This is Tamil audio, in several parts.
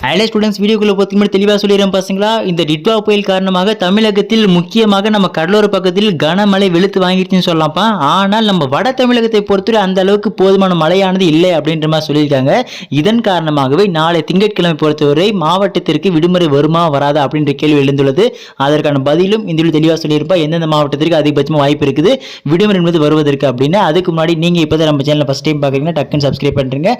ஹலோ ஸ்டூடெண்ட்ஸ், வீடியோக்குள்ள போகிறதுக்கு தெளிவாக சொல்லிடுறேன் பசங்களா. இந்த டிட்வா புயல் காரணமாக தமிழகத்தில் முக்கியமாக நம்ம கடலோர பக்கத்தில் கனமழை வெளுத்து வாங்கிடுச்சுன்னு சொல்லலாம்ப்பா. ஆனால் நம்ம வட தமிழகத்தை பொறுத்தவரை அந்த அளவுக்கு போதுமான மழையானது இல்லை அப்படின்ற மாதிரி சொல்லியிருக்காங்க. இதன் காரணமாகவே நாளை திங்கட்கிழமை பொறுத்தவரை மாவட்டத்திற்கு விடுமுறை வருமா வராதா அப்படின்ற கேள்வி எழுந்துள்ளது. அதற்கான பதிலும் இந்த தெளிவாக சொல்லியிருப்பா. எந்தெந்த மாவட்டத்திற்கு அதிகபட்சமாக வாய்ப்பு இருக்குது விடுமுறை என்பது வருவதற்கு அப்படின்னு. அதுக்கு முன்னாடி நீங்கள் இப்போ தான் நம்ம சேனலை ஃபஸ்ட் டைம் பார்க்குறீங்கன்னா டக்குன்னு சப்ஸ்கிரைப் பண்ணுறீங்க.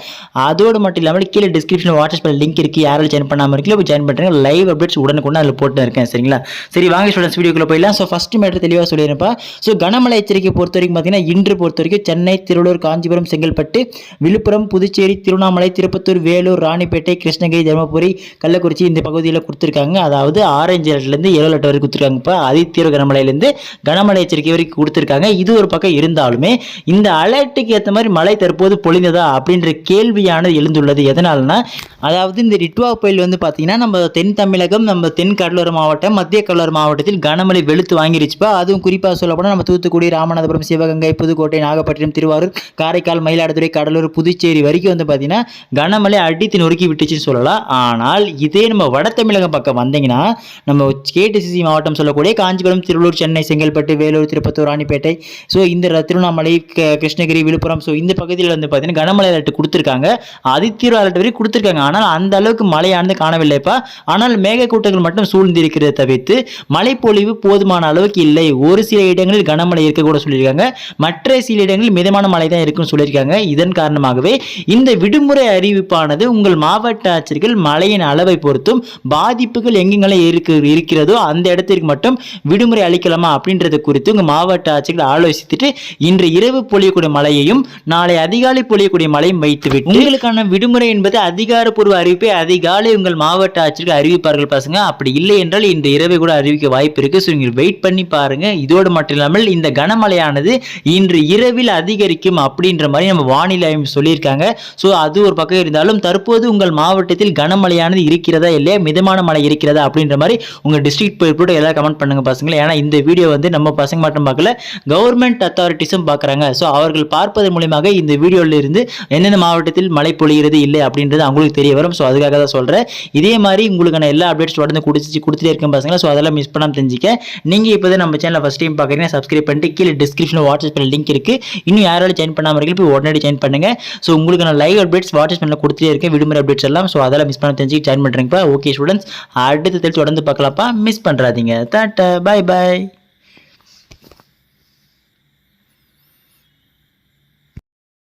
அதோடு மட்டும் இல்லாமல் கீழே டிஸ்கிரிப்ஷன் வாட்ஸ்அப் லிங்க் இருக்குது. யாராலும் ஜாயின் பண்ணாமல் இருக்கல போய் ஜாயின் பண்ணுறேன். லைவ் அப்டேட்ஸ் உடனுக்குடன் அதில் போட்டு இருக்கேன். சரிங்களா? சரி, வாங்க ஸ்டூடெண்ட்ஸ் வீடியோக்குள்ள போயிடலாம். ஸோ ஃபஸ்ட் மேட்டர் தெளிவாக சொல்லியிருப்பா. ஸோ கனமழை எச்சரிக்கை பொறுத்த வரைக்கும் பார்த்தீங்கன்னா இன்று பொறுத்த வரைக்கும் சென்னை, திருவள்ளூர், காஞ்சிபுரம், செங்கல்பட்டு, விழுப்புரம், புதுச்சேரி, திருவண்ணாமலை, திருப்பத்தூர், வேலூர், ராணிப்பேட்டை, கிருஷ்ணகிரி, தருமபுரி, கள்ளக்குறிச்சி இந்த பகுதியில் கொடுத்துருக்காங்க. அதாவது ஆரஞ்சு அலர்ட்லேருந்து எல்லோ அலர்ட் வரைக்கும் கொடுத்துருக்காங்கப்பா. அதிதீவிர கனமழையிலேருந்து கனமழை எச்சரிக்கை வரைக்கும் கொடுத்துருக்காங்க. இது ஒரு பக்கம் இருந்தாலுமே இந்த அலர்ட்டுக்கு ஏற்ற மாதிரி மழை தற்போது பொழிந்ததா அப்படின்ற கேள்வியானது எழுந்துள்ளது. எதனால்னா, அதாவது இந்த டிட்வா புயல் வந்து பார்த்தீங்கன்னா நம்ம தென் தமிழகம், நம்ம தென் கடலோர மாவட்டம், மத்திய கடலோர மாவட்டத்தில் கனமழை வெளுத்து வாங்கிருச்சுப்பா. அதுவும் குறிப்பாக சொல்லப்போனால் நம்ம தூத்துக்குடி, ராமநாதபுரம், சிவகங்கை, புதுக்கோட்டை, நாகப்பட்டினம், திருவாரூர், காரைக்கால், மயிலாடுதுறை, கடலூர், புதுச்சேரி வரைக்கும் வந்து பார்த்தீங்கன்னா கனமழை அடித்து நொறுக்கி விட்டுச்சுன்னு சொல்லலாம். ஆனால் இதே நம்ம வட தமிழகம் பக்கம் வந்தீங்கன்னா நம்ம கேடிசிசி மாவட்டம் சொல்லக்கூடிய காஞ்சிபுரம், திருவள்ளூர், சென்னை, செங்கல்பட்டு, வேலூர், திருப்பத்தூர், ராணிப்பேட்டை, ஸோ இந்த திருவண்ணாமலை, கிருஷ்ணகிரி, விழுப்புரம், ஸோ இந்த பகுதியில் வந்து பார்த்தீங்கன்னா கனமழை அலர்ட் கொடுத்துருக்காங்க. அதிதீவிர அலர்ட் வரைக்கும் கொடுத்துருக்காங்க. ஆனால் அந்த அளவுக்கு மழையானது காணவில்லைப்பா. ஆனால் மேகக்கூட்டங்கள் மட்டும் சூழ்ந்திருக்கிறத தவிர்த்து மழைப்பொழிவு போதுமான அளவுக்கு இல்லை. ஒரு சில இடங்களில் கனமழை இருக்க கூட சொல்லியிருக்காங்க. மற்ற சில இடங்களில் மிதமான மழை தான் இருக்குன்னு சொல்லியிருக்காங்க. இதன் காரணமாகவே இந்த விடுமுறை அறிவிப்பானது உங்கள் மாவட்ட ஆட்சியர்கள் மழையின் அளவை பொறுத்தும் பாதிப்புகள் எங்கெங்கெல்லாம் இருக்கிறதோ அந்த இடத்திற்கு மட்டும் விடுமுறை அளிக்கலாமா அப்படின்றது குறித்து உங்கள் மாவட்ட ஆட்சியர்கள் ஆலோசித்துட்டு இன்று இரவு பொழியக்கூடிய மழையையும் நாளை அதிகாலை பொழியக்கூடிய மழையும் வைத்துவிட்டு உங்களுக்கான விடுமுறை என்பது அதிகாரப்பூர்வ அறிவிப்பை அதிகாலை உங்கள் மாவட்ட ஆட்சியர்கள் அறிவிப்பார்கள் பசங்க. அப்படி இல்லை என்றால் இந்த இரவை கூட அறிவிக்க வாய்ப்பு இருக்கு. ஸோ நீங்கள் வெயிட் பண்ணி பாருங்க. இதோடு மட்டும் இல்லாமல் இந்த கனமழையானது இன்று இரவில் அதிகரிக்கும் அப்படின்ற மாதிரி நம்ம வானிலை ஆய்வு சொல்லியிருக்காங்க. ஸோ அது ஒரு பக்கம் இருந்தாலும் தற்போது உங்கள் மாவட்டத்தில் கனமழையானது இருக்கிறதா இல்லையா, மிதமான மழை இருக்கிறதா அப்படின்ற மாதிரி உங்கள் டிஸ்ட்ரிக்ட் போட்டு எல்லாம் கமெண்ட் பண்ணுங்க பசங்களே. ஏன்னா இந்த வீடியோ வந்து நம்ம பசங்க மட்டும் பார்க்கல, கவர்மெண்ட் அத்தாரிட்டிஸும் பார்க்குறாங்க. ஸோ அவர்கள் பார்ப்பதன் மூலியமாக இந்த வீடியோவில் இருந்து எந்தெந்த மாவட்டத்தில் மழை பொழிகிறது இல்லை அப்படின்றது அவங்களுக்கு தெரிய வரும். ஸோ அதுக்காக தான் சொல்கிறேன். இதே மாதிரி உங்களுக்கான எல்லா அப்டேட்ஸ் தொடர்ந்து கொடுத்துட்டே இருக்கேன் பசங்களா. ஸோ அதெல்லாம் மிஸ் பண்ணாமல் தெரிஞ்சுக்க. நீங்கள் இப்போ தான் நம்ம சேனலை ஃபஸ்ட் டைம் பார்க்குறீங்கன்னா சப்ஸ்கிரைப் பண்ணிட்டு கீழே டிஸ்கிரிப்ஷனில் வாட்ஸ்அப் லிங்க் இருக்குது. இன்னும் யாராலும் ஜாயின் பண்ணாமல் இருக்கு போய் உடனடி ஜாயின் பண்ணுங்கள். ஸோ உங்களுக்கான லைவ் அப்டேட்ஸ் வாட்ஸ்அப் கொடுத்துட்டே இருக்கேன், விடுமுறை அப்டேட்ஸ் எல்லாம். ஸோ அதெல்லாம் மிஸ் பண்ண தெரிஞ்சு ஜாயின் பண்ணுறீங்கப்பா. ஓகே ஸ்டூடெண்ட்ஸ், அடுத்த தொடர்ந்து பார்க்கலாம்ப்பா. மிஸ் பண்ணுறாதீங்க. டாட்டா, பை பாய்.